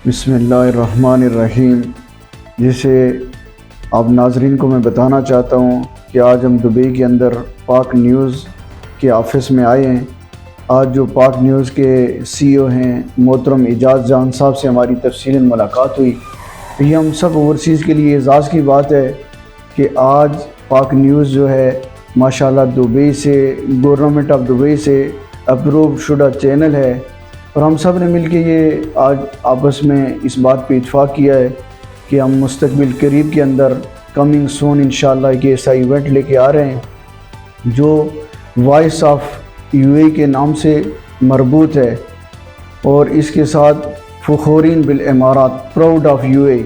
بسم اللہ الرحمن الرحیم۔ جسے آپ ناظرین کو میں بتانا چاہتا ہوں کہ آج ہم دبئی کے اندر پاک نیوز کے آفس میں آئے ہیں۔ آج جو پاک نیوز کے سی او ہیں محترم اعجاز جان صاحب سے ہماری تفصیل ملاقات ہوئی۔ یہ ہم سب اوورسیز کے لیے اعزاز کی بات ہے کہ آج پاک نیوز جو ہے ماشاءاللہ دبئی سے، گورنمنٹ آف دبئی سے اپروو شدہ چینل ہے، اور ہم سب نے مل کے یہ آج آپس میں اس بات پہ اتفاق کیا ہے کہ ہم مستقبل قریب کے اندر کمنگ سون انشاءاللہ ایک ایسا ایونٹ لے کے آ رہے ہیں جو وائس آف یو اے کے نام سے مربوط ہے، اور اس کے ساتھ فخورین بالامارات، پراؤڈ آف یو اے۔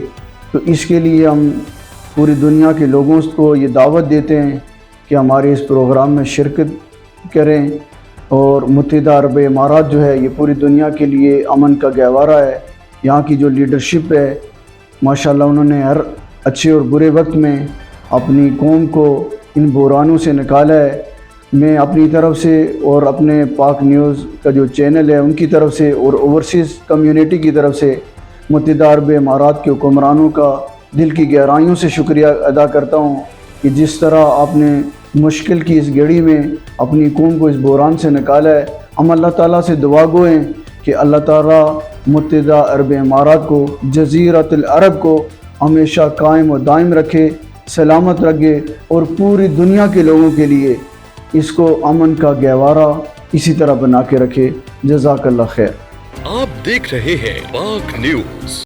تو اس کے لیے ہم پوری دنیا کے لوگوں کو یہ دعوت دیتے ہیں کہ ہمارے اس پروگرام میں شرکت کریں، اور متحدہ عرب امارات جو ہے یہ پوری دنیا کے لیے امن کا گہوارہ ہے۔ یہاں کی جو لیڈرشپ ہے ماشاءاللہ انہوں نے ہر اچھے اور برے وقت میں اپنی قوم کو ان بحرانوں سے نکالا ہے۔ میں اپنی طرف سے اور اپنے پاک نیوز کا جو چینل ہے ان کی طرف سے اور اوورسیز کمیونٹی کی طرف سے متحدہ عرب امارات کے حکمرانوں کا دل کی گہرائیوں سے شکریہ ادا کرتا ہوں کہ جس طرح آپ نے مشکل کی اس گھڑی میں اپنی قوم کو اس بحران سے نکالا ہے۔ ہم اللہ تعالیٰ سے دعا گو ہیں کہ اللہ تعالیٰ متحدہ عرب امارات کو، جزیرۃ العرب کو ہمیشہ قائم و دائم رکھے، سلامت رکھے، اور پوری دنیا کے لوگوں کے لیے اس کو امن کا گہوارہ اسی طرح بنا کے رکھے۔ جزاک اللہ خیر۔ آپ دیکھ رہے ہیں پاک نیوز۔